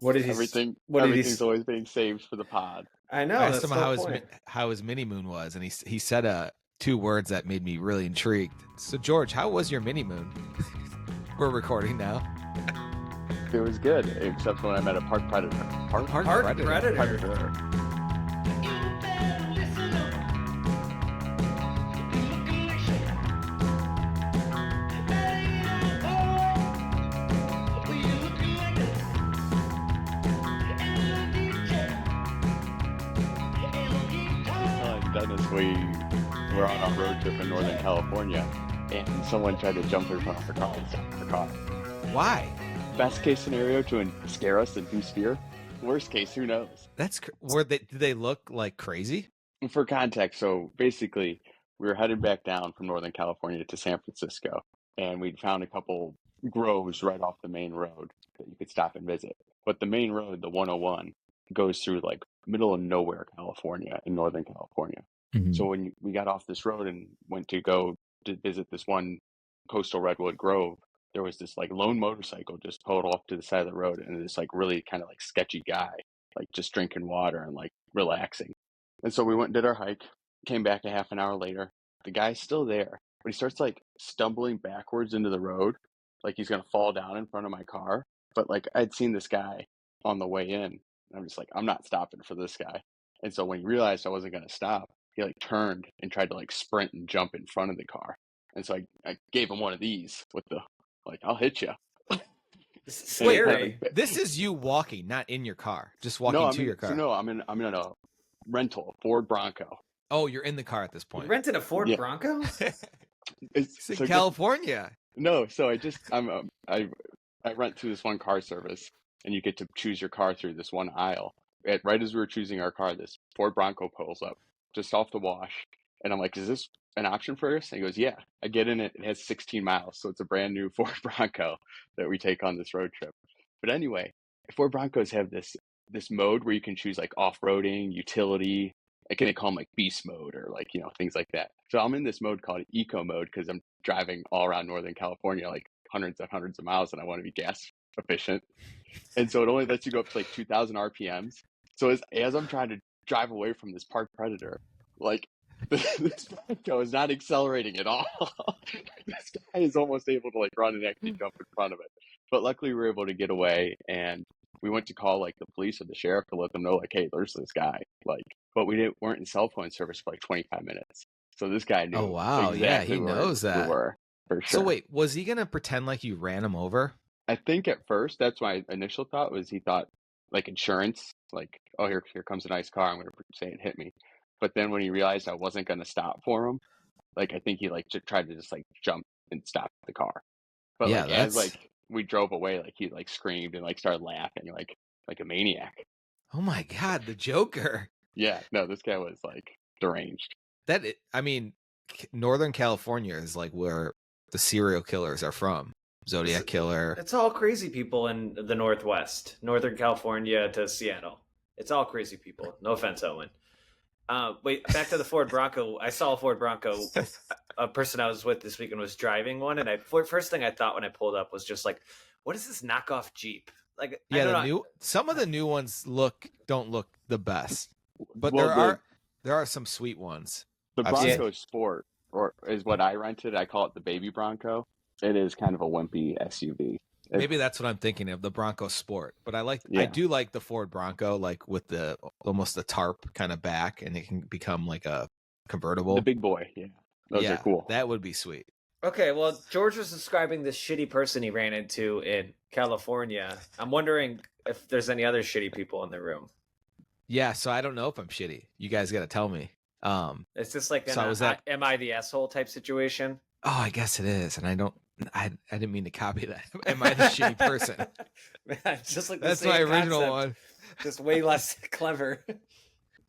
What did he? What did he? Everything's always being saved for the pod. I know. I That's asked him the whole point. how his mini moon was, and he said 2 words that made me really intrigued. So George, how was your mini moon? We're recording now. It was good, except when I met a park predator. Park predator. Predator. Dennis, we were on a road trip in Northern California, and someone tried to jump in front of our car and stop the car. Why? Best case scenario to scare us, induce fear. Worst case, who knows? Did they look like crazy? For context, so basically, we were headed back down from Northern California to San Francisco, and we'd found a couple groves right off the main road that you could stop and visit. But the main road, the 101, goes through like middle of nowhere, California, in Northern California. Mm-hmm. So when we got off this road and went to go to visit this one coastal redwood grove, there was this like lone motorcycle just pulled off to the side of the road, and this like really kind of like sketchy guy, like just drinking water and like relaxing. And so we went and did our hike, came back a half an hour later. The guy's still there, but he starts like stumbling backwards into the road, like he's gonna fall down in front of my car. But like I'd seen this guy on the way in, and I'm just like, I'm not stopping for this guy. And so when he realized I wasn't gonna stop, he like turned and tried to like sprint and jump in front of the car. And so I gave him one of these with the like, I'll hit you. Scary. This is you walking, not in your car, just walking to your car. So no, I'm in a rental, Ford Bronco. Oh, you're in the car at this point. You rented a Ford Bronco? It's in California. So I rent through this one car service, and you get to choose your car through this one aisle. Right as we were choosing our car, this Ford Bronco pulls up just off the wash, and I'm like, is this an option for us? And he goes, yeah. I get in it. It has 16 miles, so it's a brand new Ford Bronco that we take on this road trip. But anyway, Ford Broncos have this mode where you can choose like off-roading, utility, like they call them like beast mode or like, things like that. So I'm in this mode called eco mode because I'm driving all around Northern California, like hundreds of miles, and I want to be gas efficient. And so it only lets you go up to like 2,000 RPMs. So as I'm trying to drive away from this park predator, like this Bronco is not accelerating at all. This guy is almost able to like run and actually jump in front of it. But luckily we were able to get away, and we went to call like the police or the sheriff to let them know like, hey, there's this guy. Like, but we weren't in cell phone service for like 25 minutes. So this guy knew. Oh wow, exactly he knows that. We were, for sure. So wait, was he gonna pretend like you ran him over? I think at first that's my initial thought was he thought like insurance, like, oh, here comes a nice car, I'm gonna say it hit me. But then when he realized I wasn't gonna stop for him, like I think he like tried to just like jump and stop the car. But yeah, like as like we drove away, like he like screamed and like started laughing like a maniac. Oh my God, the Joker. Yeah, no, this guy was like deranged. Northern California is like where the serial killers are from. Zodiac Killer. It's all crazy people in the Northwest, Northern California to Seattle. It's all crazy people. No offense, Owen. Wait, back to the Ford Bronco. I saw a Ford Bronco. A person I was with this weekend was driving one, and first thing I thought when I pulled up was just like, what is this knockoff Jeep? Like, yeah, some of the new ones don't look the best, but there are some sweet ones. The Bronco Sport, or is what I rented. I call it the baby Bronco. It is kind of a wimpy SUV. Maybe that's what I'm thinking of, the Bronco Sport. But I do like the Ford Bronco, like with almost the tarp kind of back, and it can become like a convertible. The big boy, yeah. Those are cool. That would be sweet. Okay, well, George was describing this shitty person he ran into in California. I'm wondering if there's any other shitty people in the room. Yeah, so I don't know if I'm shitty. You guys got to tell me. It's just like am I the asshole type situation? Oh, I guess it is, and I didn't mean to copy that. Am I the shitty person? Just like that's my original one. Just way less clever.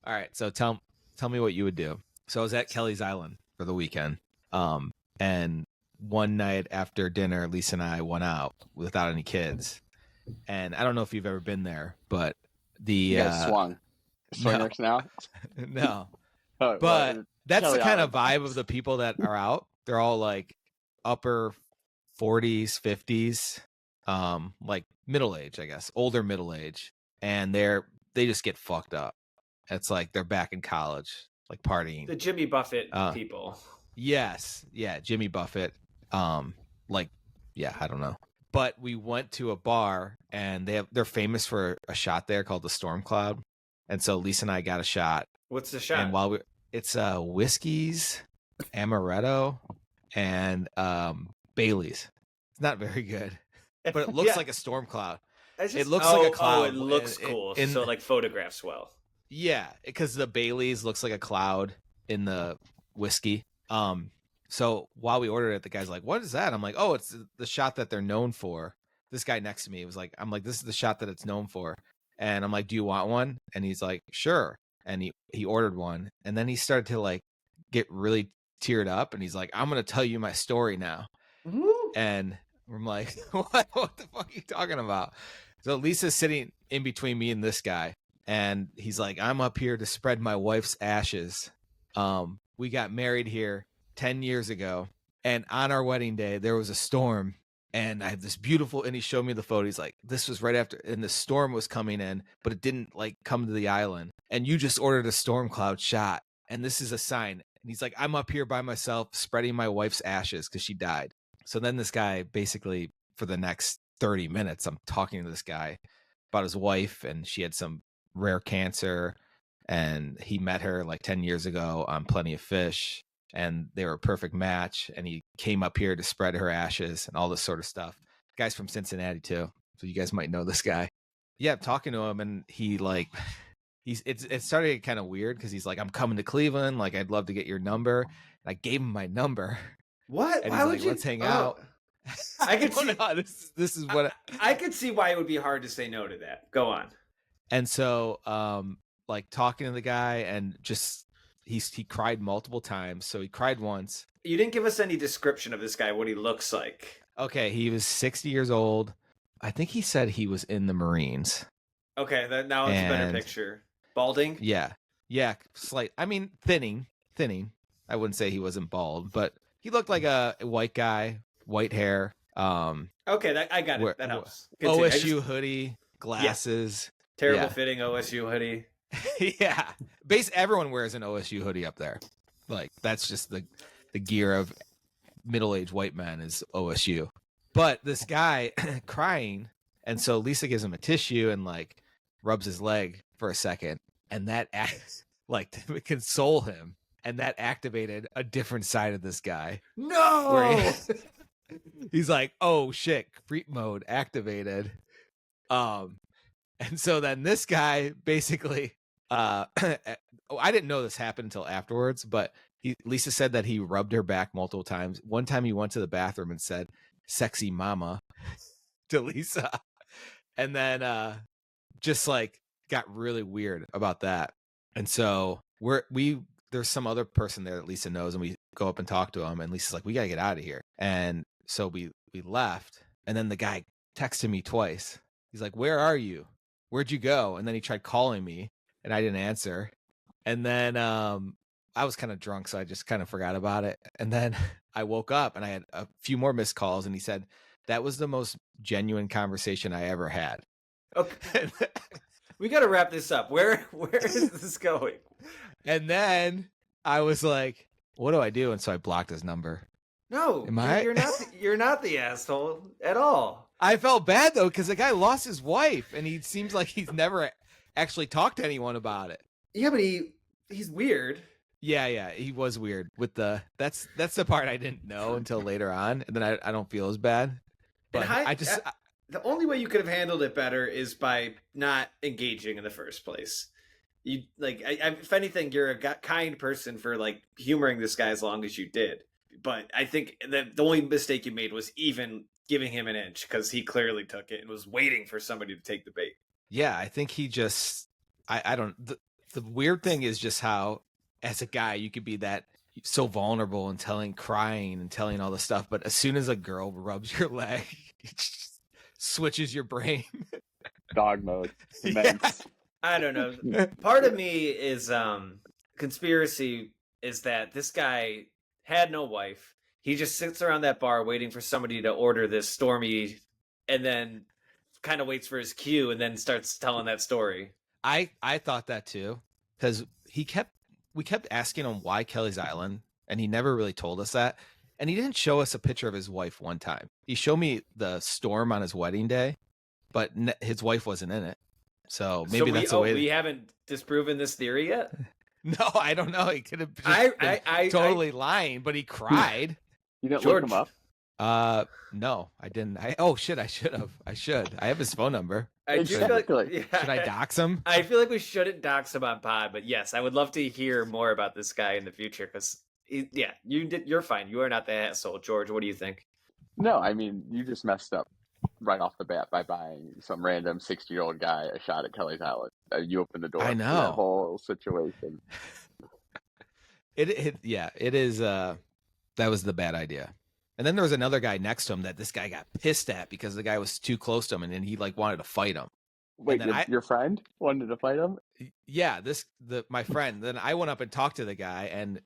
All right, so tell me what you would do. So I was at Kelly's Island for the weekend, and one night after dinner, Lisa and I went out without any kids, and I don't know if you've ever been there, but you guys swingers now. No, but that's Kelly the kind of vibe of the people that are out. They're all like upper 40s, 50s, like middle age, I guess, older middle age, and they just get fucked up. It's like they're back in college, like partying. The Jimmy Buffett people. Yes, yeah, Jimmy Buffett. Like, yeah, I don't know. But we went to a bar, and they're famous for a shot there called the Storm Cloud, and so Lisa and I got a shot. What's the shot? And it's whiskeys, amaretto, and Bailey's. It's not very good, but it looks like a storm cloud. It looks like a cloud. Oh, it looks cool. So like photographs well. Yeah, because the Bailey's looks like a cloud in the whiskey. So while we ordered it, the guy's like, "What is that?" I'm like, "Oh, it's the shot that they're known for." This guy next to me was like, "I'm like, this is the shot that it's known for," and I'm like, "Do you want one?" And he's like, "Sure." And he ordered one, and then he started to like get really teared up, and he's like, "I'm gonna tell you my story now." Woo! And I'm like, what the fuck are you talking about? So Lisa's sitting in between me and this guy, and he's like, "I'm up here to spread my wife's ashes. We got married here 10 years ago, and on our wedding day there was a storm, and I have this beautiful," and he showed me the photo. He's like, "This was right after, and the storm was coming in, but it didn't like come to the island, and you just ordered a storm cloud shot, and this is a sign." And he's like, "I'm up here by myself spreading my wife's ashes because she died." So then this guy, basically for the next 30 minutes, I'm talking to this guy about his wife, and she had some rare cancer, and he met her like 10 years ago on Plenty of Fish, and they were a perfect match, and he came up here to spread her ashes and all this sort of stuff. The guy's from Cincinnati too, so you guys might know this guy. Yeah, I'm talking to him, and he like it started to get kind of weird because he's like, "I'm coming to Cleveland, like I'd love to get your number." And I gave him my number. What? And Why he's would like, you? "Let's hang out." I could see. This is what I could see why it would be hard to say no to that. Go on. And so like talking to the guy, and just he cried multiple times. So he cried once. You didn't give us any description of this guy, what he looks like. Okay, he was 60 years old. I think he said he was in the Marines. Okay, now it's a better picture. Balding? Yeah, slight. I mean, thinning. I wouldn't say he wasn't bald, but he looked like a white guy, white hair. Okay, I got it. That helps. Continue. OSU hoodie, glasses. Yeah. Terrible fitting OSU hoodie. Yeah, everyone wears an OSU hoodie up there. Like that's just the gear of middle-aged white men is OSU. But this guy crying, and so Lisa gives him a tissue and like rubs his leg for a second, and that acts like to console him, and that activated a different side of this guy. No, where he's like, "Oh shit, creep mode activated." And so then this guy basically, I didn't know this happened until afterwards, but Lisa said that he rubbed her back multiple times. One time he went to the bathroom and said, "Sexy mama," to Lisa. And then just like got really weird about that. And so there's some other person there that Lisa knows, and we go up and talk to him, and Lisa's like, "We gotta get out of here." And so we left, and then the guy texted me twice. He's like, "Where are you? Where'd you go?" And then he tried calling me, and I didn't answer. And then I was kind of drunk, so I just kind of forgot about it. And then I woke up, and I had a few more missed calls, and he said, "That was the most genuine conversation I ever had." Okay. We got to wrap this up. Where is this going? And then I was like, "What do I do?" And so I blocked his number. No, you're not the asshole at all. I felt bad though, because the guy lost his wife, and he seems like he's never actually talked to anyone about it. Yeah, but he's weird. Yeah, he was weird with that's the part I didn't know until later on, and then I don't feel as bad. But the only way you could have handled it better is by not engaging in the first place. You like, if anything, you're a kind person for like humoring this guy as long as you did. But I think that the only mistake you made was even giving him an inch, because he clearly took it and was waiting for somebody to take the bait. Yeah, I think he just, I don't, the weird thing is just how, as a guy, you could be that so vulnerable and crying and telling all this stuff. But as soon as a girl rubs your leg, it just switches your brain. Dog mode. Yeah. I don't know. Part of me is conspiracy is that this guy had no wife. He just sits around that bar waiting for somebody to order this stormy and then kind of waits for his cue and then starts telling that story. I thought that too, because we kept asking him why Kelly's Island, and he never really told us that. And he didn't show us a picture of his wife one time. He showed me the storm on his wedding day, but his wife wasn't in it. So maybe that's the way. We haven't disproven this theory yet. No, I don't know. He could have been totally lying, but he cried. You didn't George. look him up? No, I didn't. Oh shit, I should have. I have his phone number. I do feel like, Exactly. Should I dox him? I feel like we shouldn't dox him on pod, but yes, I would love to hear more about this guy in the future because, you're fine. You are not the asshole, George. What do you think? No, I mean, you just messed up right off the bat by buying some random 60-year-old guy a shot at Kelly's Island. You opened the door I to know. that whole situation. It is. That was the bad idea. And then there was another guy next to him that this guy got pissed at because the guy was too close to him, and then he like wanted to fight him. Wait, then your friend wanted to fight him? Yeah, my friend. Then I went up and talked to the guy, and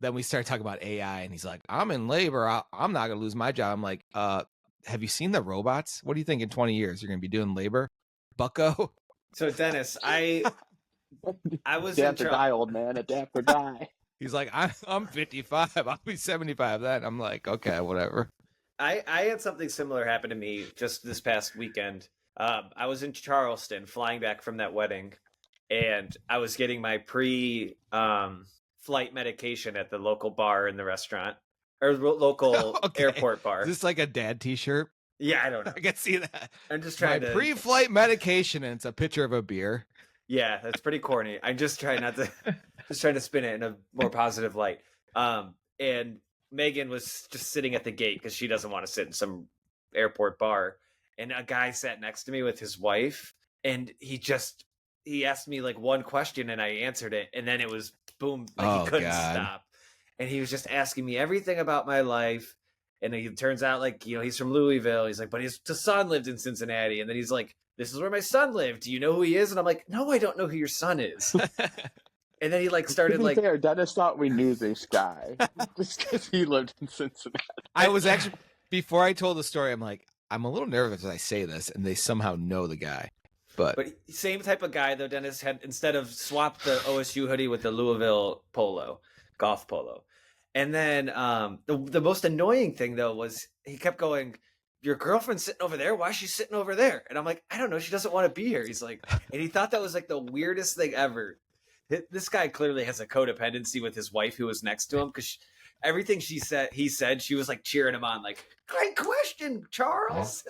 then we started talking about AI, and he's like, "I'm in labor. I'm not gonna lose my job." I'm like, have you seen the robots? What do you think in 20 years you're gonna be doing labor, bucko? So Dennis, I was Adapt or die, old man. Adapt or die. He's like, I'm 55. I'll be 75 then. I'm like, okay, whatever. I had something similar happen to me just this past weekend. I was in Charleston flying back from that wedding, and I was getting my flight medication at the local bar in the restaurant, or local airport bar. Is this like a dad t-shirt? Yeah, I don't know. I can see that. I'm just trying to pre-flight medication, and it's a picture of a beer. Yeah, that's pretty corny. I'm just trying to spin it in a more positive light. And Megan was just sitting at the gate because she doesn't want to sit in some airport bar. And a guy sat next to me with his wife, and he asked me like one question, and I answered it, and then it was boom, like he couldn't stop. And he was just asking me everything about my life. And it turns out, like, he's from Louisville. He's like, but his son lived in Cincinnati. And then he's like, this is where my son lived. Do you know who he is? And I'm like, no, I don't know who your son is. And then he like started To be like, fair, Dennis thought we knew this guy just because he lived in Cincinnati. I was actually, before I told the story, I'm like, I'm a little nervous as I say this, and they somehow know the guy. But same type of guy though. Dennis had, instead of swapped the OSU hoodie with the Louisville golf polo. And then the most annoying thing though was he kept going, your girlfriend's sitting over there. Why is she sitting over there? And I'm like, I don't know. She doesn't want to be here. He's like, and he thought that was like the weirdest thing ever. This guy clearly has a codependency with his wife who was next to him because everything he said, she was like cheering him on, like, great question, Charles.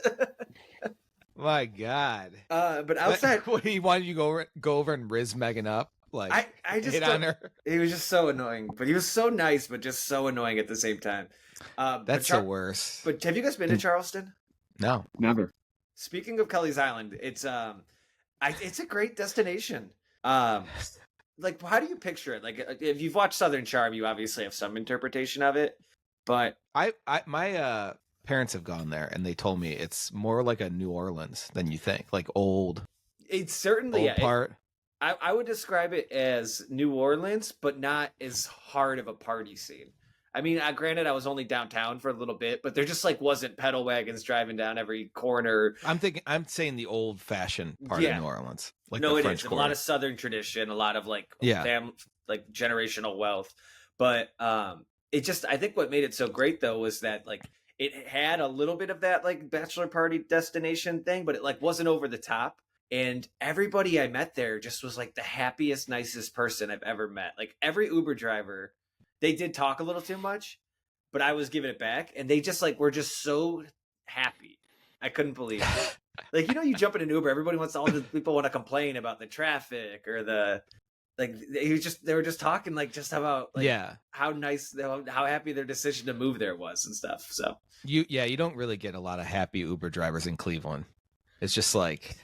My God. But outside, what, he wanted you to go over and riz Megan up, like I just hit on her. He was just so annoying, but he was so nice, but just so annoying at the same time. That's the worst. But have you guys been to Charleston? No, Never. Speaking of Kelly's Island, it's a great destination. Like, how do you picture it? Like, if you've watched Southern Charm, you obviously have some interpretation of it. But my parents have gone there, and they told me it's more like a New Orleans than you think, like old. It's certainly part. I would describe it as New Orleans, but not as hard of a party scene. I mean, granted, I was only downtown for a little bit, but there just like wasn't pedal wagons driving down every corner. I'm saying the old fashioned part of New Orleans. Like no, the it French is Quarter. a lot of Southern tradition, a lot of like like generational wealth. But I think what made it so great though was that like it had a little bit of that like bachelor party destination thing, but it like wasn't over the top. And everybody I met there just was like the happiest, nicest person I've ever met. Like every Uber driver, they did talk a little too much, but I was giving it back. And they just like were just so happy. I couldn't believe it. Like, you jump in an Uber, everybody all the people want to complain about the traffic or they were just talking like just about like how nice, how happy their decision to move there was and stuff. So you don't really get a lot of happy Uber drivers in Cleveland. It's just like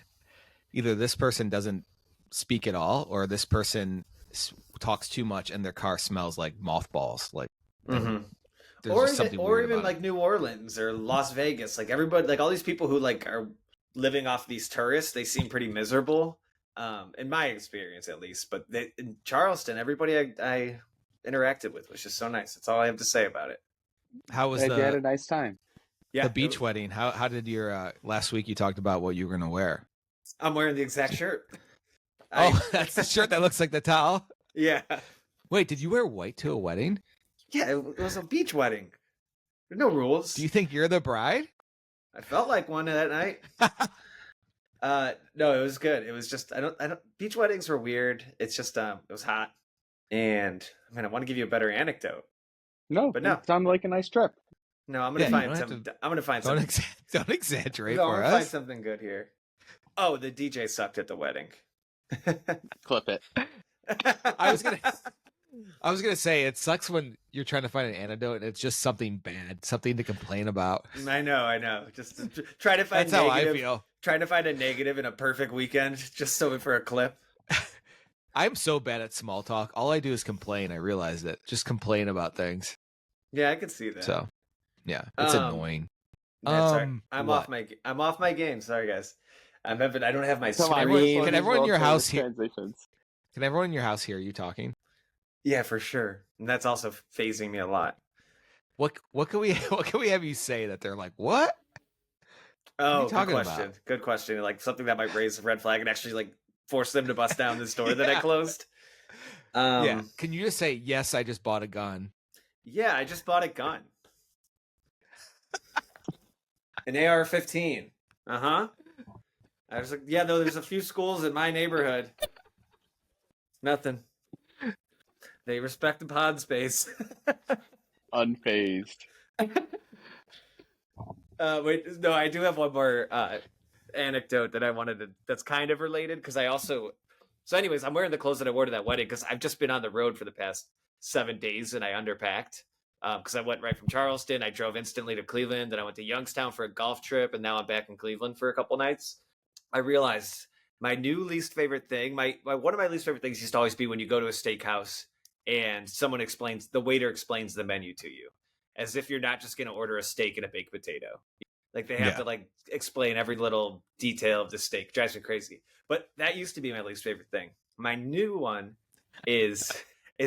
either this person doesn't speak at all, or this person talks too much and their car smells like mothballs. Like, or even like New Orleans or Las Vegas. Like everybody, like all these people who like are living off these tourists, they seem pretty miserable, in my experience at least. But in Charleston, everybody I interacted with was just so nice. That's all I have to say about it. How was you had a nice time. Yeah, The beach wedding. How did your last week? You talked about what you were gonna wear. I'm wearing the exact shirt. Oh, that's the shirt that looks like the towel. Yeah. Wait, did you wear white to a wedding? Yeah, it was a beach wedding. There's no rules. Do you think you're the bride? I felt like one that night. No, it was good. It was just I don't beach weddings were weird. It's just it was hot. And I want to give you a better anecdote. No, But no. it sounded like a nice trip. No, I'm Yeah, gonna you find don't some. have I'm gonna find Don't something. don't exaggerate No, I'm for gonna find us. something good here. Oh, the DJ sucked at the wedding. Clip it. I was gonna say it sucks when you're trying to find an antidote and it's just something bad, something to complain about. I know. Just try to find That's how I negative. feel. Trying to find a negative in a perfect weekend, just so for a clip. I'm so bad at small talk. All I do is complain. I realize that. Just complain about things. Yeah, I can see that. So, yeah, it's annoying. That's all right. I'm what? off my game. Sorry, guys. I don't have my Come on, screen. Can everyone in your house hear? Transitions. Can everyone in your house hear you talking? Yeah, for sure. And that's also phasing me a lot. What can we have you say that they're like, what? What are Oh, you good talking question. about? Good question. Like something that might raise a red flag and actually like force them to bust down this door that I Yeah. closed. Yeah. Can you just say, yes, I just bought a gun? Yeah, I just bought a gun. An AR-15. Uh-huh. I was like, yeah, no, there's a few schools in my neighborhood. Nothing. They respect the pod space. Unfazed. Wait, no, I do have one more anecdote that I wanted to, that's kind of related, because I also, so anyways, I'm wearing the clothes that I wore to that wedding because I've just been on the road for the past 7 days and I underpacked. Because I went right from Charleston, I drove instantly to Cleveland, then I went to Youngstown for a golf trip, and now I'm back in Cleveland for a couple nights. I realized my new least favorite thing, my one of my least favorite things used to always be when you go to a steakhouse and the waiter explains the menu to you, as if you're not just going to order a steak and a baked potato. Like they have to like explain every little detail of the steak. It drives me crazy. But that used to be my least favorite thing. My new one is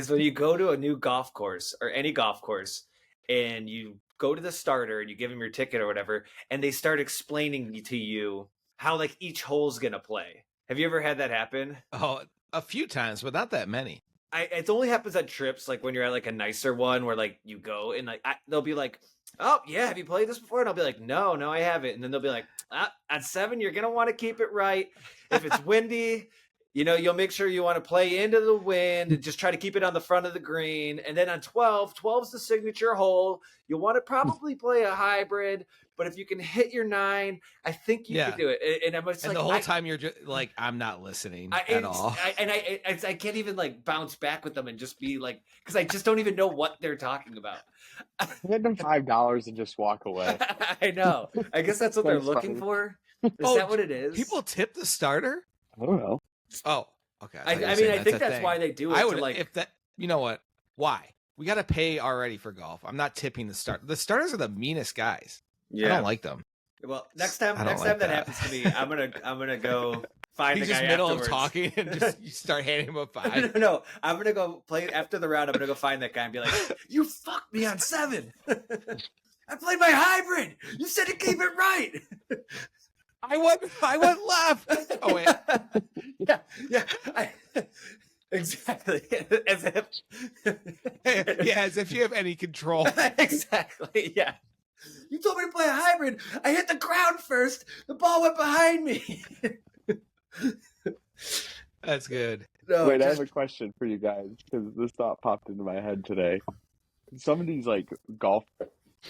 when you go to a new golf course or any golf course and you go to the starter and you give them your ticket or whatever, and they start explaining to you how like each hole's going to play. Have you ever had that happen? Oh, a few times, but not that many. It only happens at trips, like when you're at like a nicer one where like you go and like they'll be like, oh yeah, have you played this before? And I'll be like, no, I haven't. And then they'll be like, at 7, you're gonna want to keep it right. If it's windy, you'll make sure you want to play into the wind and just try to keep it on the front of the green. And then on 12's the signature hole. You'll want to probably play a hybrid, but if you can hit your 9, I think you can do it. And I'm just and like, the whole time you're just like, I'm not listening at all. I can't even like bounce back with them and just be like, because I just don't even know what they're talking about. Hand them $5 and just walk away. I know. I guess that's what they're looking for. Is that what it is? People tip the starter? I don't know. Oh, okay. I think that's why they do it. I would like, if that. You know what? Why? We got to pay already for golf. I'm not tipping the start. The starters are the meanest guys. I don't like them. Well, next time that that happens to me, I'm gonna go find He's the guy just middle afterwards. of talking and just you start handing him a 5. No, I'm gonna go play after the round. I'm gonna go find that guy and be like, "You fucked me on 7. I played my hybrid. You said to keep it right." I went left. Oh wait. Yeah. Exactly. As if. Yeah, as if you have any control. Exactly. Yeah. You told me to play a hybrid. I hit the ground first. The ball went behind me. That's good. No, Wait, I have a question for you guys because this thought popped into my head today. Some of these like golf,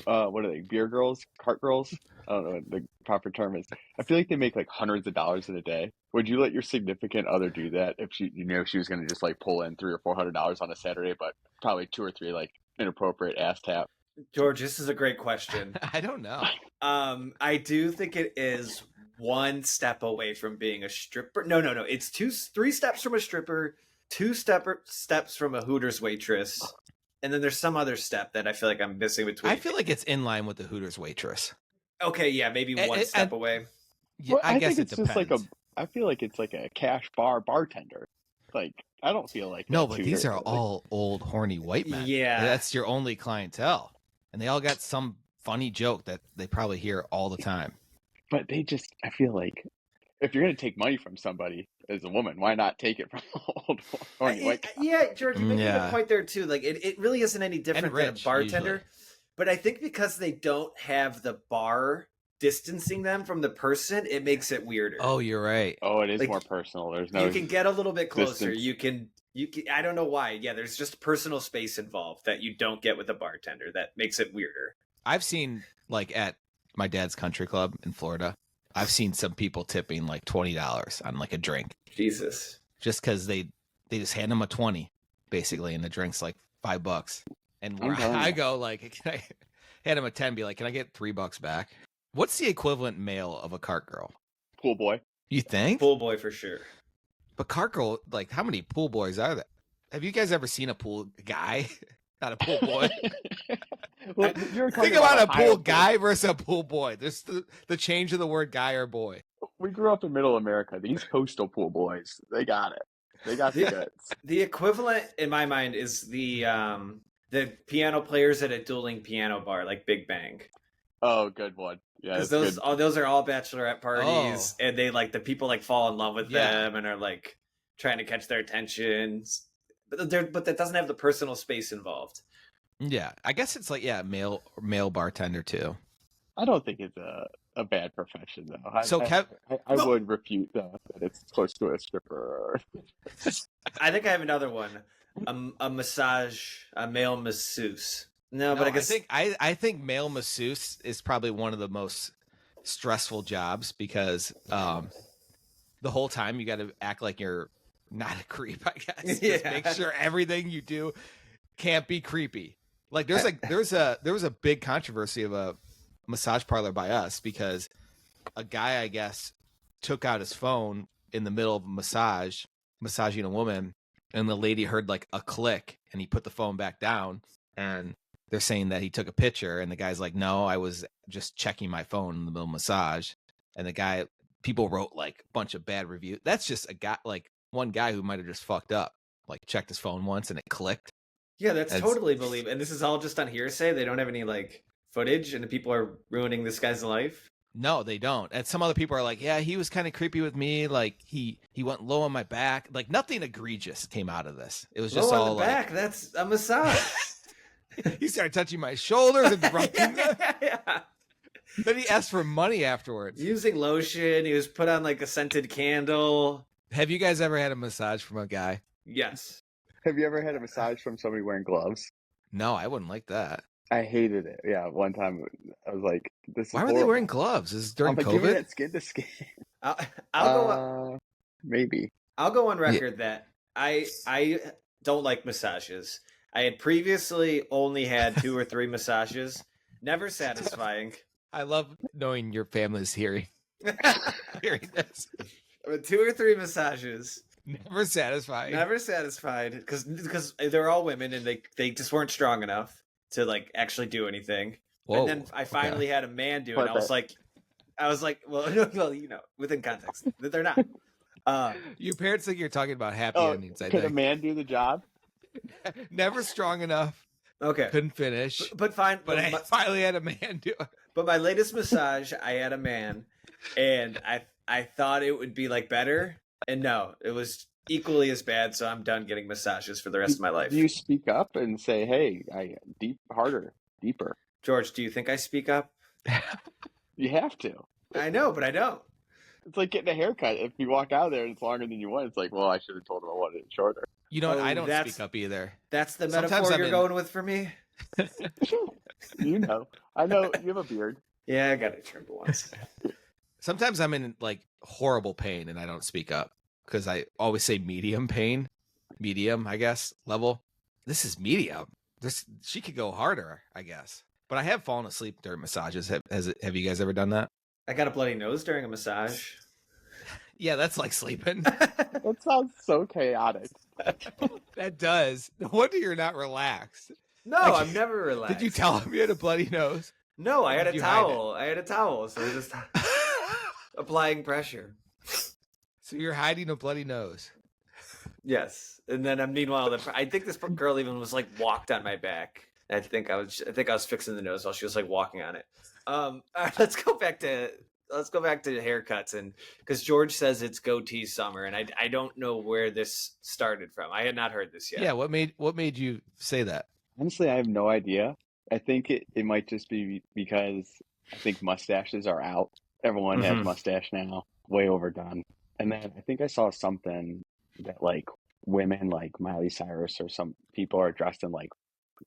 what are they? Beer girls, cart girls? I don't know what the proper term is. I feel like they make like hundreds of dollars in a day. Would you let your significant other do that if she was going to just like pull in $300 or $400 on a Saturday, but probably 2 or 3 like inappropriate ass tap? George, this is a great question. I don't know. I do think it is one step away from being a stripper. No. It's 3 steps from a stripper, 2 steps from a Hooters waitress, and then there's some other step that I feel like I'm missing between. I feel like it's in line with the Hooters waitress. Okay, yeah, maybe one step away. Yeah, Well, I guess think it it's depends. just I feel like it's like a cash bartender. Like I don't feel like No, that but too, these are like- all old horny white men. Yeah. That's your only clientele, and they all got some funny joke that they probably hear all the time. But I feel like if you're going to take money from somebody as a woman, why not take it from old horny white guy? Yeah, George, you make a Yeah. good point there too. Like it really isn't any different than a rich, bartender. usually. But I think because they don't have the bar distancing them from the person, it makes it weirder. Oh, you're right. Oh, it is Like, more personal. There's no. You can get a little bit closer. distance. You can. I don't know why. Yeah, there's just personal space involved that you don't get with a bartender. That makes it weirder. I've seen, like, at my dad's country club in Florida, I've seen some people tipping like $20 on like a drink Jesus. just because they just hand them a 20 basically, and the drink's like $5. And where I'm telling I you. go, like, can I hand him a 10? Be like, can I get $3 back? What's the equivalent male of a cart girl? Pool boy. You think? Pool boy for sure. But cart girl, like, how many pool boys are there? Have you guys ever seen a pool guy? Not a pool boy. Well, you're talking Think about a Ohio pool guy versus a pool boy. There's the change of the word guy or boy. We grew up in Middle America. These coastal pool boys, they got it. They got the goods. The equivalent in my mind is the piano players at a dueling piano bar, like Big Bang. Oh, good one. Yeah, Because that's good. those are all bachelorette parties, and they like the people like fall in love with Yeah. them and are like trying to catch their attention. But that doesn't have the personal space involved. Yeah, I guess it's like male bartender too. I don't think it's a bad profession though. So I would refute that it's close to a stripper. I think I have another one, a male masseuse. No, but I guess I think male masseuse is probably one of the most stressful jobs because the whole time you got to act like you're not a creep. I guess just make sure everything you do can't be creepy. Like there was a big controversy of a massage parlor by us because a guy, I guess, took out his phone in the middle of a massaging a woman, and the lady heard like a click, and he put the phone back down, and they're saying that he took a picture, and the guy's like, no, I was just checking my phone in the middle of massage. And people wrote like a bunch of bad reviews. That's just a guy, like one guy who might have just fucked up, like checked his phone once and it clicked. Yeah, that's totally believable. And this is all just on hearsay. They don't have any like footage, and the people are ruining this guy's life. No, they don't. And some other people are like, yeah, he was kind of creepy with me. Like he went low on my back. Like nothing egregious came out of this. It was just low all on the like, back. That's a massage. he started touching my shoulders and rubbing them. Yeah. Then he asked for money afterwards. Using lotion. He was put on like a scented candle. Have you guys ever had a massage from a guy? Yes. Have you ever had a massage from somebody wearing gloves? No, I wouldn't like that. I hated it. Yeah, one time I was like, "This is Why were they horrible." wearing gloves? Is this during I'm like, give me COVID? that skin to skin. I'll go. Maybe. I'll go on record that I don't like massages. I had previously only had 2 or 3 massages. Never satisfying. I love knowing your family's hearing this. 2 or 3 massages. Never satisfying. Never satisfied because they're all women and they just weren't strong enough to like actually do anything. Whoa, And then I finally had a man do it. And I was like, well, you know, within context, that they're not. Your parents think you're talking about happy Oh, endings. I can a think. man do the job? Never strong enough. Okay, Couldn't finish. but fine. But I finally had a man do it. But my latest massage, I had a man, and I thought it would be like better, and no, it was equally as bad. So I'm done getting massages for the rest of my life. Do you speak up and say, "Hey, harder, deeper"? George, do you think I speak up? You have to. I know, but I don't. It's like getting a haircut. If you walk out there and it's longer than you want, it's like, well, I should have told him I wanted it shorter. You know, Oh, I don't that's- speak up either. That's the Sometimes metaphor I'm you're in- going with for me. You know. I know you have a beard. Yeah, I got it trimmed once. Sometimes I'm in like horrible pain and I don't speak up because I always say medium pain, medium, I guess, level. This is medium. She could go harder, I guess. But I have fallen asleep during massages. Have you guys ever done that? I got a bloody nose during a massage. Yeah, that's like sleeping. That sounds so chaotic. That does. No wonder you're not relaxed. No, Like, I'm never relaxed. Did you tell him you had a bloody nose? No, I had Did a you hide towel. I had a towel, so I was just applying pressure. So you're hiding a bloody nose. Yes, and then meanwhile, I think this girl even was like walked on my back. I think I was fixing the nose while she was like walking on it. All right, let's go back to haircuts, and because George says it's goatee summer, and I don't know where this started from. I had not heard this yet. Yeah, what made you say that? Honestly, I have no idea. I think it might just be because I think mustaches are out. Everyone has Mhm. mustache now, way overdone. And then I think I saw something that like women like Miley Cyrus or some people are dressed in like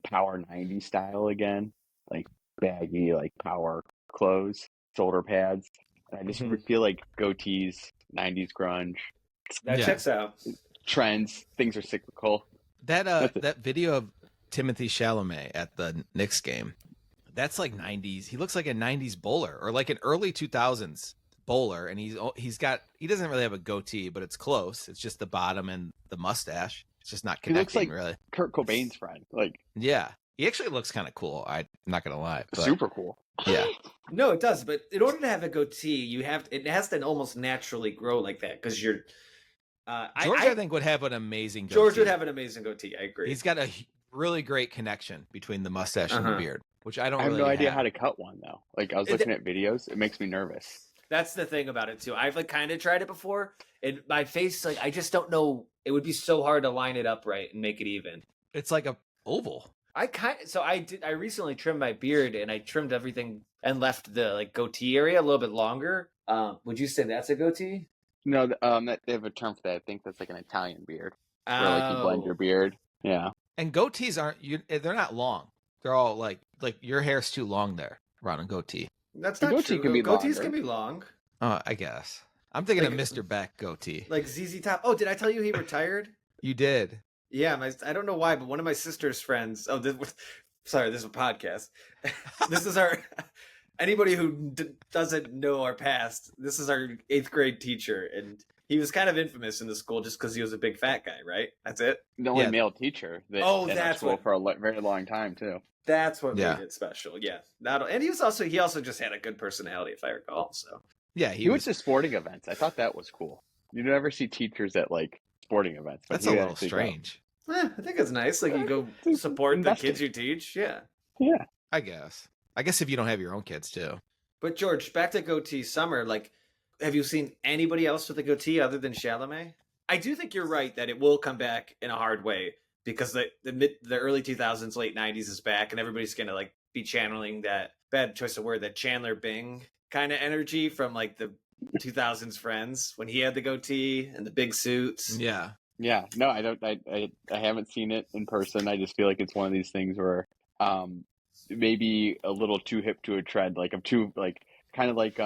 power 90s style again, like baggy, like power clothes, shoulder pads. And I just Mhm. feel like goatees, 90s grunge, That Yeah. checks out. trends, things are cyclical. That That's it. that video of Timothy Chalamet at the Knicks game, that's like 90s. He looks like a 90s bowler or like an early 2000s bowler, and he doesn't really have a goatee, but it's close. It's just the bottom and the mustache. It's just not He looks connecting like really. Kurt Cobain's friend, like Yeah. He actually looks kind of cool. I'm not gonna lie. But super cool. yeah. No, it does. But in order to have a goatee, it has to almost naturally grow like that because you're. George, I think, would have an amazing goatee. George would have an amazing goatee. I agree. He's got a really great connection between the mustache and the Uh-huh. beard, which I don't I have really no idea have. how to cut one though. Like I was It- looking at videos, it makes me nervous. That's the thing about it too. I've like kind of tried it before, and my face, like I just don't know. It would be so hard to line it up right and make it even. It's like a oval. I recently trimmed my beard, and I trimmed everything and left the like goatee area a little bit longer. Would you say that's a goatee? No, they have a term for that. I think that's like an Italian beard, where like you blend your Oh. beard. Yeah, And goatees they're not long. They're all like your hair's too long there around a goatee. That's The not goatee true. can be Goatees longer. can be long. Oh, I guess. I'm thinking of Like- Mr. Beck goatee. Like ZZ Top. Oh, did I tell you he retired? You did. Yeah, I don't know why, but one of my sister's friends. Oh, sorry, this is a podcast. This is our. Anybody who doesn't know our past, this is our 8th grade teacher, and he was kind of infamous in the school just because he was a big fat guy. Right? That's it. the only Yeah. male teacher that Oh, in our that's school what- for a very long time too. That's what Yeah. made it special. Yeah. And he also just had a good personality, if I recall. So Yeah, He went to sporting events. I thought that was cool. You never see teachers at like sporting events. But That's he a would little actually go. strange. I think it's nice. Like you go support the Investing. kids you teach. Yeah. Yeah, I guess if you don't have your own kids too. But George, back to goatee summer. Like, have you seen anybody else with a goatee other than Chalamet? I do think you're right that it will come back in a hard way because the early 2000s, late 90s is back, and everybody's gonna like be channeling that bad choice of word, that Chandler Bing kind of energy from like the 2000s Friends when he had the goatee and the big suits. Yeah. yeah. No, I don't. I haven't seen it in person. I just feel like it's one of these things where maybe a little too hip to a trend. Like I'm too like kind of like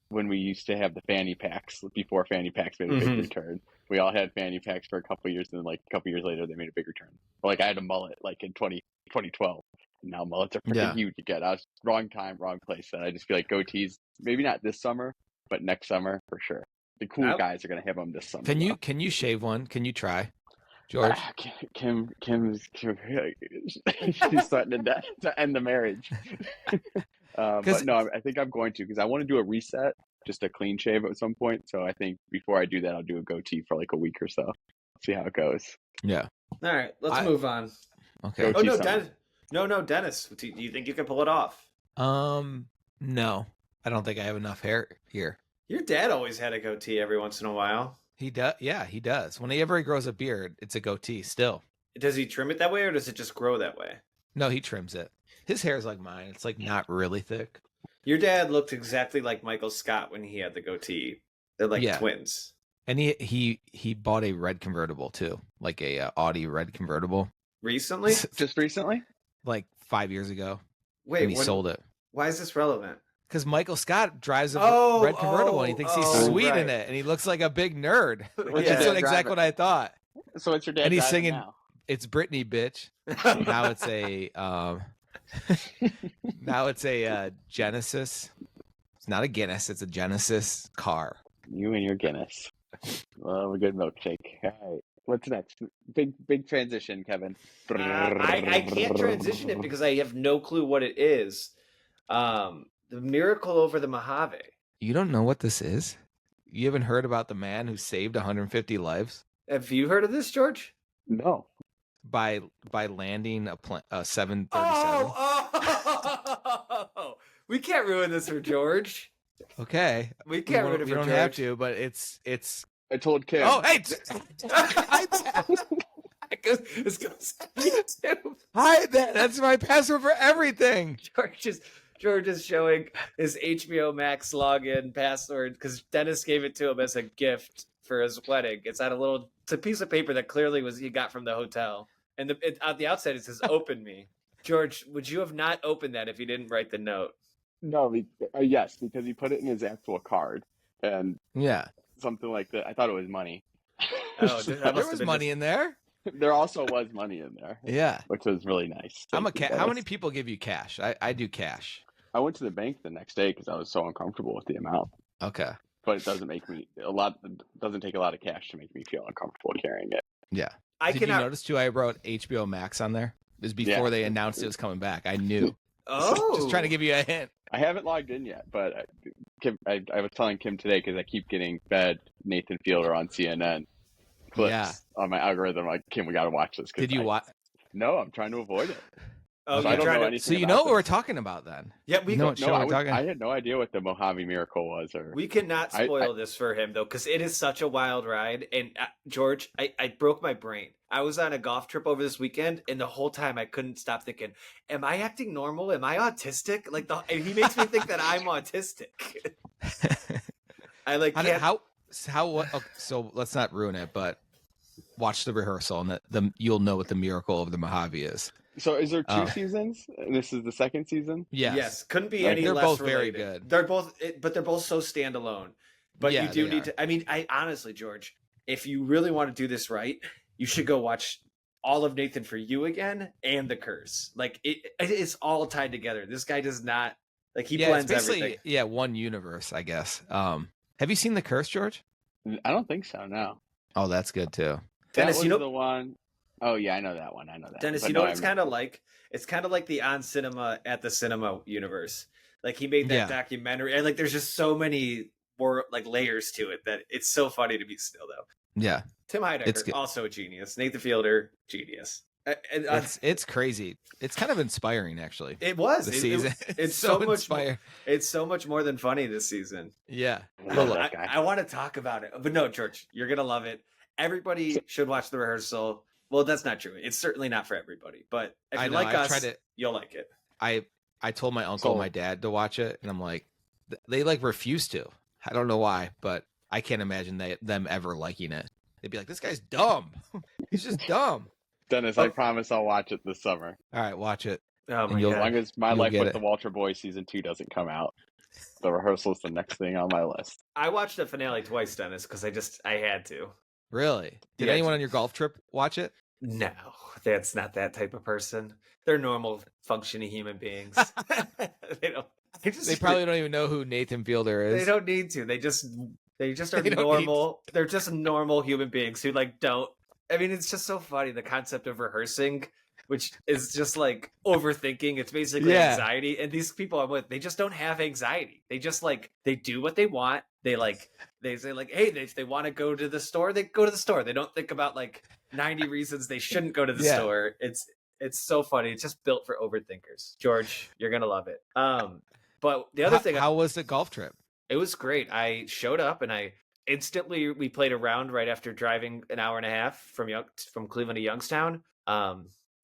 when we used to have the fanny packs before fanny packs made a big Mhm. return. We all had fanny packs for a couple of years, and then like a couple of years later, they made a big return. Like I had a mullet like in 2012, and now mullets are freaking Yeah. huge again. I was wrong time, wrong place. And I just feel like goatees, maybe not this summer, but next summer for sure. The cool Nope. guys are gonna have them this summer. Can you shave one? Can you try, George? Kim's she's threatening to end the marriage. But no, I think I'm going to because I want to do a reset, just a clean shave at some point. So I think before I do that, I'll do a goatee for like a week or so. See how it goes. Yeah. All right, let's I- move on. Okay. Goatee Oh no, summer. Dennis. Do you think you can pull it off? No, I don't think I have enough hair here. Your dad always had a goatee every once in a while. He does. Yeah, he does. Whenever he grows a beard, it's a goatee still. Does he trim it that way, or does it just grow that way? No, he trims it. His hair is like mine. It's like not really thick. Your dad looked exactly like Michael Scott when he had the goatee. They're like Yeah. twins. And he bought a red convertible too, like a Audi red convertible, Recently? Just recently? like 5 years ago, Wait, and he sold it. Why is this relevant? Because Michael Scott drives a Oh, red convertible and he thinks he's oh, sweet right. in it, and he looks like a big nerd. What's Yeah. That's your dad exactly driving? what I thought. So what's your dad And he's driving singing- now? It's Britney, bitch. Now it's a now it's a Genesis. It's not a Guinness. It's a Genesis car. You and your Guinness. Well, a good milkshake. All right. What's next? Big transition, Kevin. I can't transition it because I have no clue what it is. The Miracle Over the Mojave. You don't know what this is? You haven't heard about the man who saved 150 lives? Have you heard of this, George? No. by landing a 737. Oh, we can't ruin this for George. Okay, We can't ruin it for we don't George. have to, but it's. I told Kim. Oh, hey! This goes YouTube. Hi, that's my password for everything. George is showing his HBO Max login password because Dennis gave it to him as a gift for his wedding. It's a piece of paper that clearly he got from the hotel, and at the outside it says "Open me." George, would you have not opened that if you didn't write the note? No, yes, because he put it in his actual card, and Yeah, something like that. I thought it was money. Oh, So that there must have was been money in there. there also was money in there. Yeah, which was really nice. How Thank you, many Dennis. people give you cash? I do cash. I went to the bank the next day because I was so uncomfortable with the amount. Okay. But it doesn't take a lot of cash to make me feel uncomfortable carrying it. Yeah. Did cannot... you notice too? I wrote HBO Max on there. It was before they announced it was coming back. I knew. Oh, Just trying to give you a hint. I haven't logged in yet, but I was telling Kim today because I keep getting fed Nathan Fielder on CNN clips on my algorithm. Like, Kim, we got to watch this. Did you watch? No, I'm trying to avoid it. Oh, so I don't know anything. So you know what we're talking about then? Yeah, we know can. what show we're talking. I had no idea what the Mojave Miracle was. Or We cannot spoil this for him though, because it is such a wild ride. And George, I broke my brain. I was on a golf trip over this weekend, and the whole time I couldn't stop thinking, "Am I acting normal? Am I autistic?" Like he makes me think that I'm autistic. I like so let's not ruin it, but watch the rehearsal and you'll know what the Miracle Over the Mojave is. So is there 2 seasons? And this is the second season? Yes. Couldn't be any they're less both related. very good. But they're both so standalone. But you do need to. I mean, I honestly, George, if you really want to do this right, you should go watch all of Nathan For You again and The Curse. Like it's all tied together. This guy does not he blends everything. Yeah, one universe, I guess. Have you seen The Curse, George? I don't think so. No. Oh, that's good too. Dennis, that was the one. Oh yeah, I know that one. Dennis, you know what it's kind of like? It's kind of like the On Cinema at the Cinema universe. Like he made that documentary, and there's just so many more layers to it that it's so funny to be still though. Yeah, Tim Heidecker, also a genius. Nathan Fielder, genius. It's crazy. It's kind of inspiring, actually. It was the season. It's so much inspiring. It's so much more than funny this season. Yeah, I want to talk about it, but no, George, you're gonna love it. Everybody should watch the rehearsal. Well, that's not true. It's certainly not for everybody. But if you like us, you'll like it. I told my uncle and my dad to watch it, and I'm like, they refuse to. I don't know why, but I can't imagine them ever liking it. They'd be like, this guy's dumb. He's just dumb. Dennis, I promise I'll watch it this summer. All right, watch it. Oh my God. As long as My Life with it. the Walter Boy season 2 doesn't come out, the rehearsal's the next thing on my list. I watched the finale twice, Dennis, because I had to. Really? Did anyone on your golf trip watch it? No, that's not that type of person. They're normal, functioning human beings. They probably don't even know who Nathan Fielder is. They don't need to. They just are normal. They're just normal human beings who don't. I mean, it's just so funny, the concept of rehearsing, which is just overthinking. It's basically anxiety. And these people I'm with, they just don't have anxiety. They just they do what they want. They say hey, if they want to go to the store, they go to the store. They don't think about 90 reasons they shouldn't go to the store. It's so funny. It's just built for overthinkers. George, you're gonna love it. But the other thing, how was the golf trip? It was great. I showed up and we played a round right after driving an hour and a half from Cleveland to Youngstown. I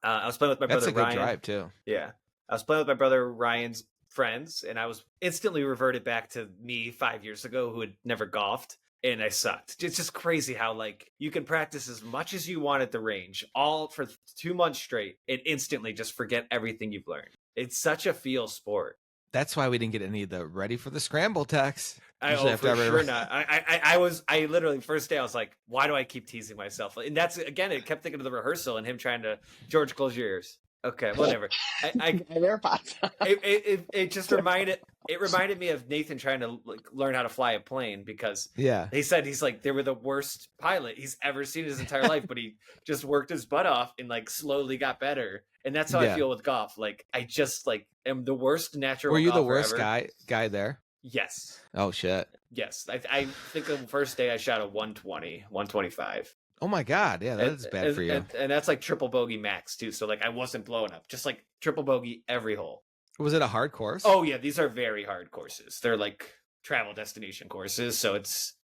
was playing with my brother Ryan. That's a good drive too. Yeah, I was playing with my brother Ryan's friends, and I was instantly reverted back to me 5 years ago, who had never golfed, and I sucked. It's just crazy how you can practice as much as you want at the range, all for 2 months straight, and instantly just forget everything you've learned. It's such a feel sport. That's why we didn't get any of the ready for the scramble text. For sure not. I literally first day I was like, why do I keep teasing myself? And that's again, it kept thinking of the rehearsal and him trying to George, close your ears. Okay, whatever. It just reminded me of Nathan trying to learn how to fly a plane, because he said they were the worst pilot he's ever seen in his entire life, but he just worked his butt off and slowly got better. And that's how I feel with golf. I just am the worst natural. Were you the worst guy there? Yes. Oh shit. Yes. I think the first day I shot a 120, 125. Oh my God. Yeah, that is bad for you. And that's like triple bogey max too. So like I wasn't blowing up, just like triple bogey every hole. Was it a hard course? Oh yeah, these are very hard courses. They're like travel destination courses. So it's,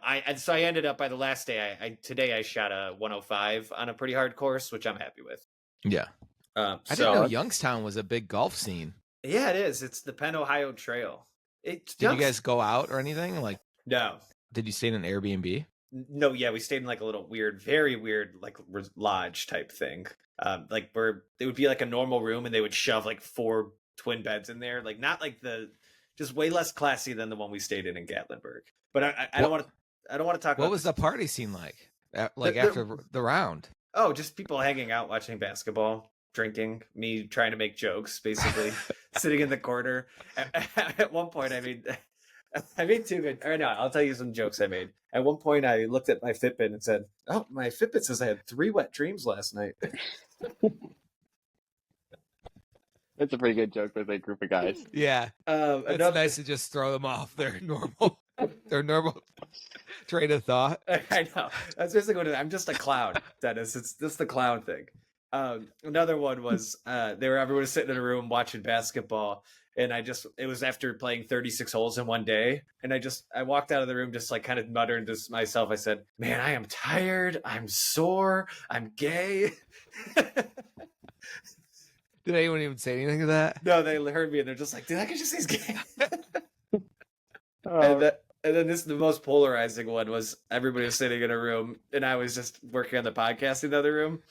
I ended up by the last day. Today I shot a 105 on a pretty hard course, which I'm happy with. Yeah. I didn't know Youngstown was a big golf scene. Yeah, it is. It's the Penn Ohio Trail. Did you guys go out or anything? Like, no. Did you stay in an Airbnb? No, yeah, we stayed in like a little weird, very weird, like lodge type thing. Like where it would be like a normal room, and they would shove like 4 twin beds in there, like not like just way less classy than the one we stayed in Gatlinburg. But I don't want to talk. What was the party scene like? After the round? Oh, just people hanging out, watching basketball, drinking, me trying to make jokes, basically sitting in the corner. At one point, I made 2 good. Or no, I'll tell you some jokes I made. At one point, I looked at my Fitbit and said, "Oh, my Fitbit says I had 3 wet dreams last night." That's a pretty good joke with a group of guys. Yeah, it's nice to just throw them off their normal train of thought. I know. That's basically what it is. I'm just a clown, Dennis. It's just the clown thing. Another one was everyone was sitting in a room watching basketball, and it was after playing 36 holes in one day, and I walked out of the room just like kind of muttering to myself. I said, "Man, I am tired. I'm sore. I'm gay." Did anyone even say anything to that? No, they heard me and they're just like, "Dude, I can just say he's gay." And then the most polarizing one was everybody was sitting in a room and I was just working on the podcast in the other room.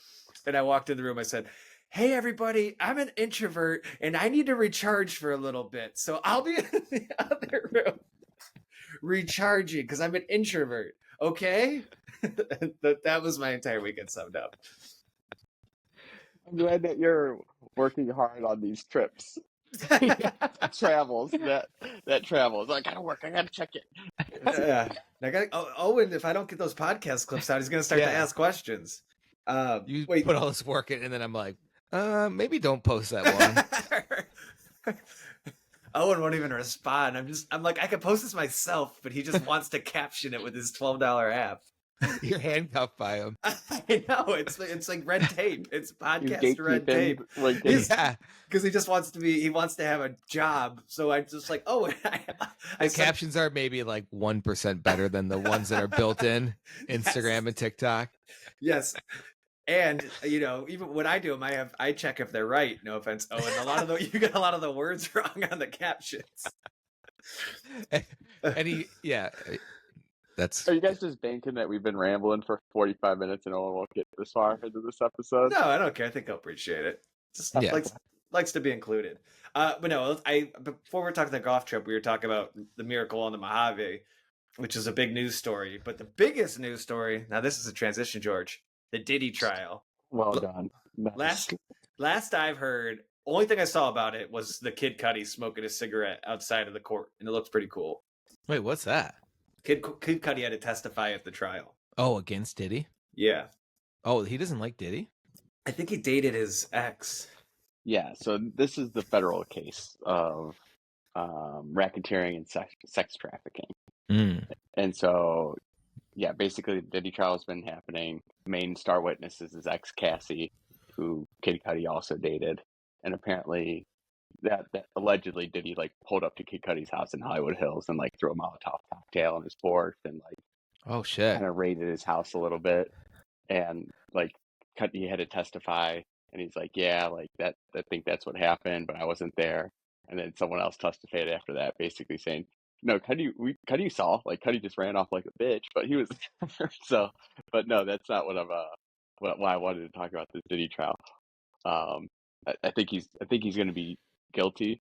And I walked in the room, I said, "Hey everybody, I'm an introvert and I need to recharge for a little bit. So I'll be in the other room recharging because I'm an introvert. Okay?" That was my entire weekend summed up. I'm glad that you're working hard on these trips. Travels. That travels. I gotta work. I gotta check it. Yeah. Owen, if I don't get those podcast clips out, he's gonna start to ask questions. You put all this work in, and then I'm like, maybe don't post that one. Owen won't even respond. I'm like, I could post this myself, but he just wants to caption it with his $12 app. You're handcuffed by him. I know. It's like red tape. It's podcast red tape. Yeah. Because he just wants to have a job. So I'm just like, oh, captions are maybe like 1% better than the ones that are built in Instagram and TikTok. Yes. And even when I do them, I check if they're right. No offense. Oh, and you get a lot of the words wrong on the captions. And Are you guys just banking that we've been rambling for 45 minutes and no one will get this far into this episode? No, I don't care. I think I'll appreciate it. Just likes to be included. But no, before we're talking the golf trip, we were talking about the Miracle on the Mojave, which is a big news story. But the biggest news story, now this is a transition, George, the Diddy trial. Well done. Nice. Last I've heard, only thing I saw about it was the Kid Cudi smoking a cigarette outside of the court, and it looks pretty cool. Wait, what's that? Kid Cudi had to testify at the trial. Oh, against Diddy? Yeah. Oh, he doesn't like Diddy? I think he dated his ex. Yeah, so this is the federal case of racketeering and sex trafficking. Mm. And so, yeah, basically the Diddy trial has been happening. Main star witness is his ex, Cassie, who Kid Cudi also dated. And apparently that allegedly Diddy pulled up to Kid Cudi's house in Hollywood Hills and threw a Molotov cocktail on his porch and oh shit, kind of raided his house a little bit, and Cudi had to testify, and he's like, yeah, that, I think that's what happened, but I wasn't there. And then someone else testified after that, basically saying, no, Cudi saw, Cudi just ran off like a bitch, but he was so. But no, that's not why I wanted to talk about this Diddy trial. I think he's going to be guilty.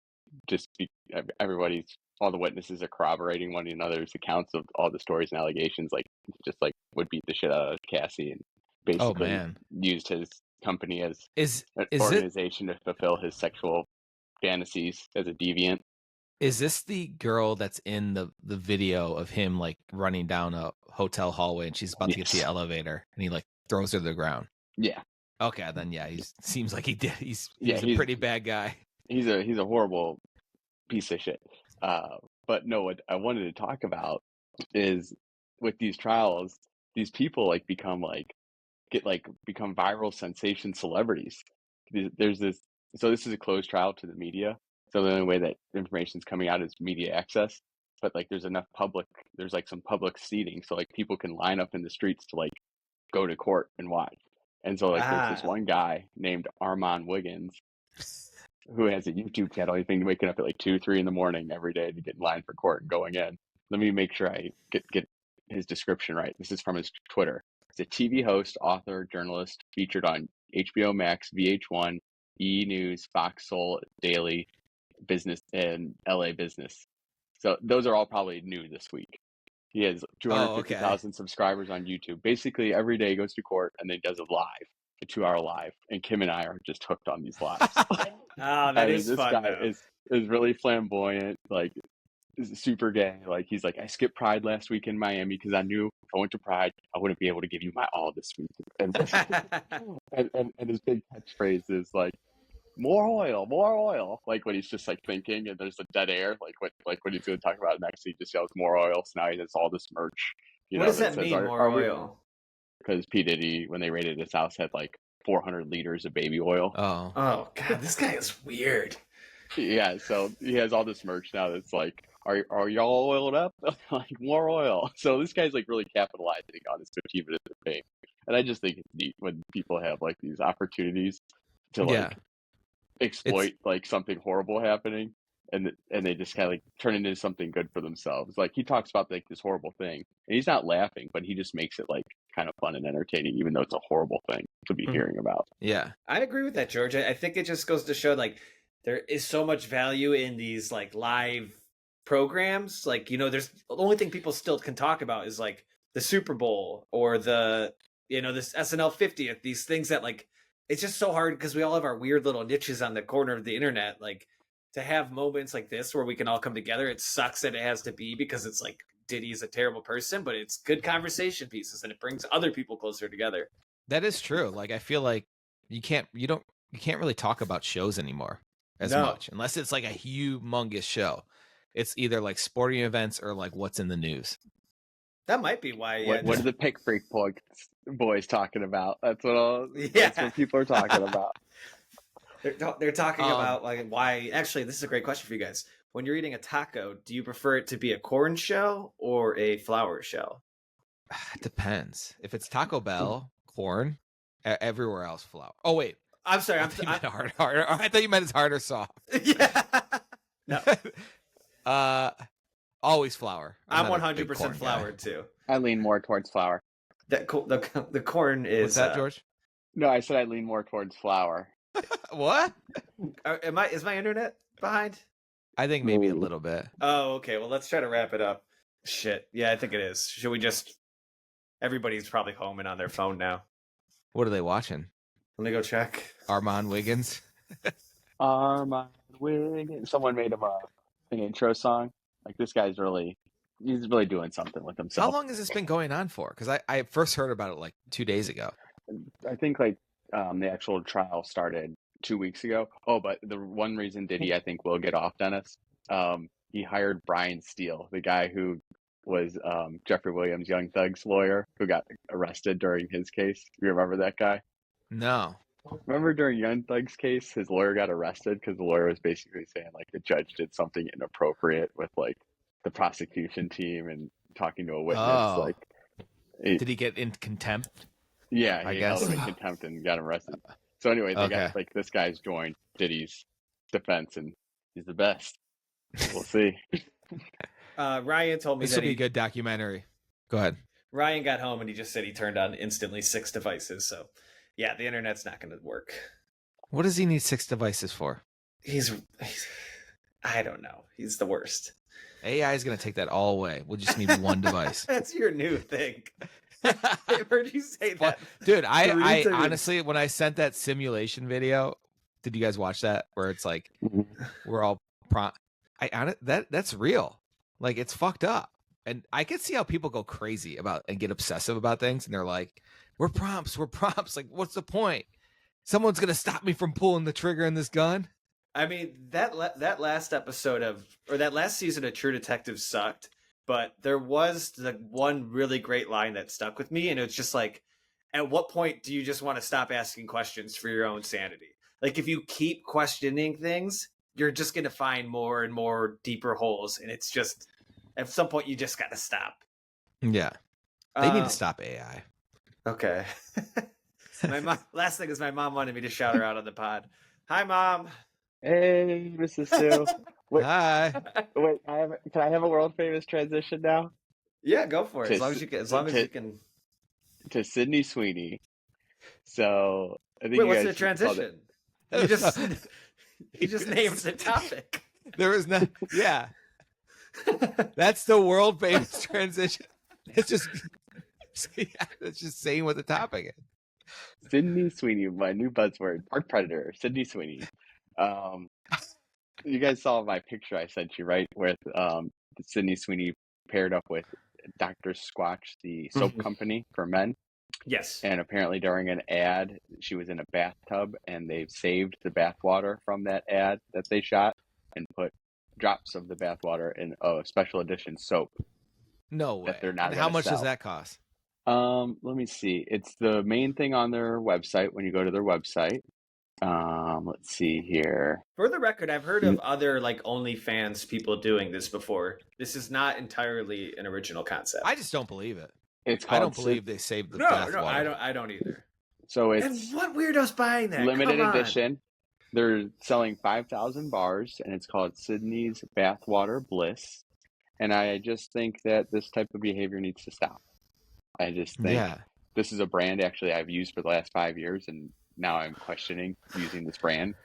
All the witnesses are corroborating one another's accounts of all the stories and allegations. Would beat the shit out of Cassie and basically used his company as an organization to fulfill his sexual fantasies as a deviant. Is this the girl that's in the video of him running down a hotel hallway and she's about to get to the elevator and he throws her to the ground? Yeah. Okay, then he seems like he did. He's a pretty bad guy. He's a horrible piece of shit. But no, what I wanted to talk about is with these trials, these people like become viral sensation celebrities. There's this, so this is a closed trial to the media. So the only way that information is coming out is media access. But like there's like some public seating, so like people can line up in the streets to like go to court and watch. And so like there's this one guy named Armand Wiggins who has a YouTube channel. He's been waking up at like 2-3 in the morning every day to get in line for court and going in. Let me make sure I get his description right. This is from his Twitter. He's a TV host, author, journalist, featured on HBO Max, VH1, E! News, Fox Soul Daily, Business, and LA Business. So those are all probably new this week. He has 250,000 subscribers on YouTube. Basically, every day he goes to court and then does a 2-hour live. And Kim and I are just hooked on these lives. This guy is really flamboyant, like super gay. Like he's like, I skipped Pride last week in Miami because I knew if I went to Pride, I wouldn't be able to give you my all this week. And his big catchphrase is like, more oil. Like when he's just like thinking and there's a dead air, like when he's going to talk about it next, he just yells more oil. So now he has all this merch. What does that mean, more oil? Because P. Diddy, when they raided his house, had like 400 liters of baby oil. Oh God, this guy is weird. Yeah, so he has all this merch now that's like, are y'all oiled up? Like more oil. So this guy's like really capitalizing on his 15 minutes of fame. And I just think it's neat when people have like these opportunities to like exploit like something horrible happening, and they just kind of like turn it into something good for themselves. Like he talks about like this horrible thing and he's not laughing, but he just makes it like kind of fun and entertaining, even though it's a horrible thing to be hearing about. Yeah, I agree with that, George. I think it just goes to show like there is so much value in these like live programs. Like, you know, there's the only thing people still can talk about is like the Super Bowl or the, you know, this SNL 50th, these things that like, it's just so hard because we all have our weird little niches on the corner of the internet. Like to have moments like this where we can all come together. It sucks that it has to be because it's like Diddy's a terrible person, but it's good conversation pieces and it brings other people closer together. That is true. Like I feel like you can't really talk about shows anymore as much unless it's like a humongous show. It's either like sporting events or like what's in the news. That might be why. What are the Pick Freak boys talking about? That's what people are talking about. They're talking about like why. Actually, this is a great question for you guys. When you're eating a taco, do you prefer it to be a corn shell or a flour shell? It depends. If it's Taco Bell, corn. Everywhere else, flour. Oh wait, I'm sorry. I thought you meant it's hard or soft. Yeah. No. Always flour. I'm 100% flour too. I lean more towards flour. The corn is. What's that, George? No, I said I lean more towards flour. What? Is my internet behind? I think maybe a little bit. Oh, okay. Well, let's try to wrap it up. Shit. Yeah, I think it is. Should we just? Everybody's probably home and on their phone now. What are they watching? Let me go check. Armand Wiggins. Armand Wiggins. Someone made him an intro song. Like this guy's he's really doing something with himself. How long has this been going on for? Because I first heard about it like 2 days ago. I think like the actual trial started 2 weeks ago. Oh, but the one reason Diddy, I think, will get off, Dennis, he hired Brian Steele, the guy who was Jeffrey Williams' Young Thug's lawyer, who got arrested during his case. You remember that guy? No. Remember during Young Thug's case, his lawyer got arrested because the lawyer was basically saying like the judge did something inappropriate with like the prosecution team and talking to a witness. Oh. Like, did he get in contempt? Yeah, I he guess. held him in contempt and got arrested. So anyway, they got like this guy's joined Diddy's defense and he's the best. We'll see. Ryan told me this will be a good documentary. Go ahead. Ryan got home and he just said he turned on instantly 6 devices. So yeah, the internet's not going to work. What does he need 6 devices for? He's I don't know. He's the worst. AI is going to take that all away. We'll just need one device. That's your new thing. I heard you say that. Dude, I honestly, when I sent that simulation video, did you guys watch that? Where it's like, we're all that's real. Like, it's fucked up. And I can see how people go crazy about and get obsessive about things. And they're like, we're prompts. Like, what's the point? Someone's going to stop me from pulling the trigger in this gun. I mean, that last episode that last season of True Detective sucked, but there was the one really great line that stuck with me, and it's just like, at what point do you just want to stop asking questions for your own sanity? Like, if you keep questioning things, you're just going to find more and more deeper holes, and it's just, at some point, you just got to stop. Yeah. They need to stop AI. Okay. My mom, last thing is my mom wanted me to shout her out on the pod. Hi, Mom. Hey, Mrs. Sue. Wait, Hi. wait, can I have a world famous transition now? Yeah, go for it. To As long as s- you can. As long as to- you can. To Sydney Sweeney. So I think Wait, you what's guys the saw that. transition? You just named the topic. There was no, yeah. That's the world famous transition. It's just, yeah, it's just saying what the topic is. Sydney Sweeney, my new buzzword, park predator, Sydney Sweeney. You guys saw my picture I sent you, right? With Sydney Sweeney paired up with Dr. Squatch, the soap company for men. Yes. And apparently during an ad, she was in a bathtub, and they've saved the bathwater from that ad that they shot and put drops of the bathwater in a special edition soap. No way. That they're not And how gonna much does sell. that cost? Let me see. It's the main thing on their website when you go to their website. Let's see here. For the record, I've heard of other like OnlyFans people doing this before. This is not entirely an original concept. I just don't believe it. It's I called don't believe they saved the no, bathwater. I don't either. So And it's what weirdo's buying that? limited Come on. edition. They're selling 5,000 bars, and it's called Sydney's Bathwater Bliss. And I just think that this type of behavior needs to stop. I just think this is a brand actually I've used for the last 5 years, and now I'm questioning using this brand.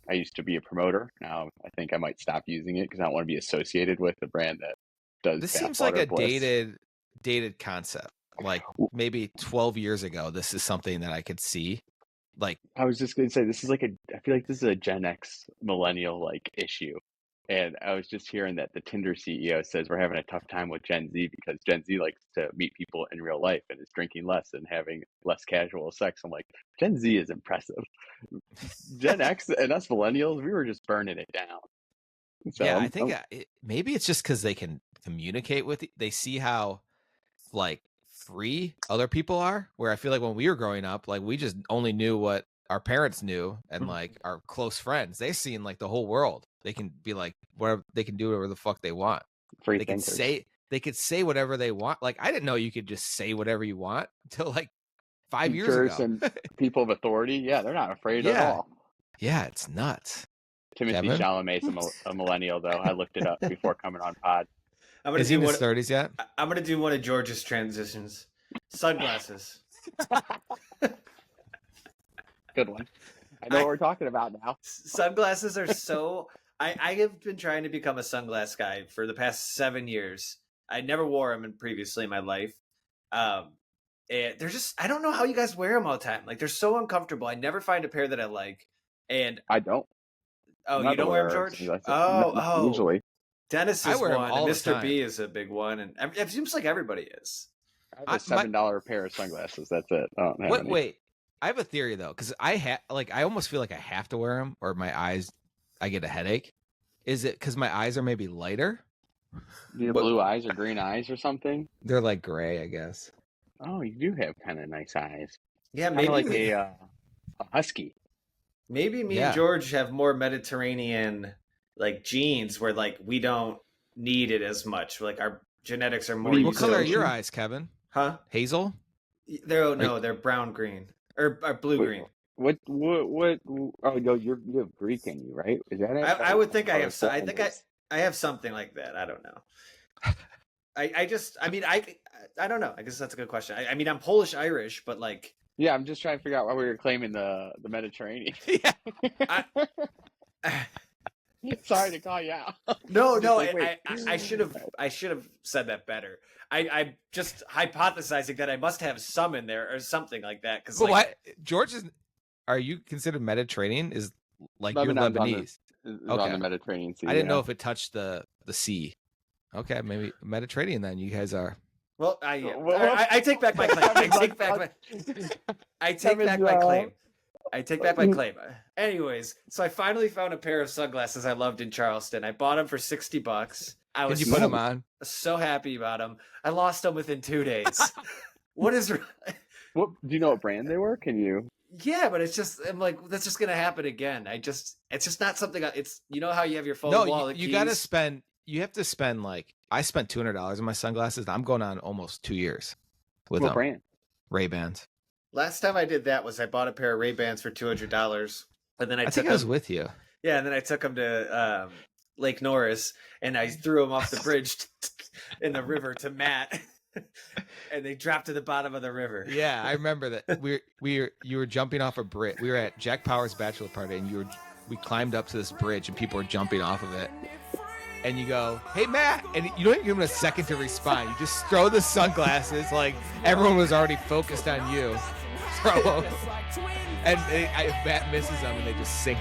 I used to be a promoter. Now I think I might stop using it because I don't want to be associated with a brand that does. This seems like a Bliss. dated concept. Like maybe 12 years ago, this is something that I could see. Like, I was just going to say, this is like I feel like this is a Gen X millennial like issue. And I was just hearing that the Tinder CEO says we're having a tough time with Gen Z because Gen Z likes to meet people in real life and is drinking less and having less casual sex. I'm like, Gen Z is impressive. Gen X and us millennials, we were just burning it down. So yeah, I think maybe it's just because they can communicate with they see how like free other people are, where I feel like when we were growing up, like we just only knew what our parents knew and like our close friends. They've seen like the whole world. They can be like whatever, they can do whatever the fuck they want. Free they thinkers. could say whatever they want. Like I didn't know you could just say whatever you want until like 5 years ago. And people of authority, yeah, they're not afraid at all. Yeah, it's nuts. Timothy Kevin? Chalamet's a millennial, though. I looked it up before coming on pod. Is he in his 30s yet? I'm going to do one of George's transitions. Sunglasses. Good one. I know what we're talking about now. Sunglasses are so... I have been trying to become a sunglass guy for the past 7 years. I never wore them previously in my life. And they're just... I don't know how you guys wear them all the time. Like, they're so uncomfortable. I never find a pair that I like. And I don't. Oh, you don't wear them, George? Usually. Dennis I is wear 'em one, all and the Mr. time. B is a big one, and it seems like everybody is. I have a $7 pair of sunglasses. That's it. I don't have any. Wait. I have a theory though, because I almost feel like I have to wear them, or my eyes, I get a headache. Is it because my eyes are maybe lighter? Do you have blue eyes or green eyes or something? They're like gray, I guess. Oh, you do have kind of nice eyes. Yeah, Kinda maybe like a husky. maybe me and George have more Mediterranean like genes, where like we don't need it as much. Like our genetics are more. What color are your eyes, Kevin? Huh? Hazel? They're brown green or blue green. What? Oh no, you have Greek in you, right? Is that it? I would think I have. I think I have something like that. I don't know. I don't know. I guess that's a good question. I mean, I'm Polish Irish, but like. Yeah, I'm just trying to figure out why we were claiming the Mediterranean. Yeah. Sorry to call you out. No, like, I should have said that better. I'm just hypothesizing that I must have some in there or something like that. Because what George is? Are you considered Mediterranean? Is like you're Lebanese? On the Mediterranean Sea. I didn't know if it touched the sea. Okay, maybe Mediterranean then. You guys are. Well, I take back my claim. I take back my claim. I take back my claim. Anyways, so I finally found a pair of sunglasses I loved in Charleston. I bought them for $60. I Did was you put them on? so happy about them. I lost them within 2 days. What is? What do you know what brand they were? Can you? Yeah, but it's just I'm like that's just gonna happen again. It's just not something. It's how you have your phone No, wallet. you got to spend. You have to spend like I spent $200 on my sunglasses. I'm going on almost 2 years with What them. brand? Ray-Bans. Last time I did that was I bought a pair of Ray-Bans for $200, and then I think I was with you. Yeah, and then I took them to Lake Norris, and I threw them off the bridge in the river to Matt, and they dropped to the bottom of the river. Yeah, I remember that. You were jumping off a bridge. We were at Jack Power's bachelor party, and we climbed up to this bridge, and people were jumping off of it. And you go, "Hey, Matt," and you don't even give him a second to respond. You just throw the sunglasses, like everyone was already focused on you. Throw them, and Matt misses them, and they just sink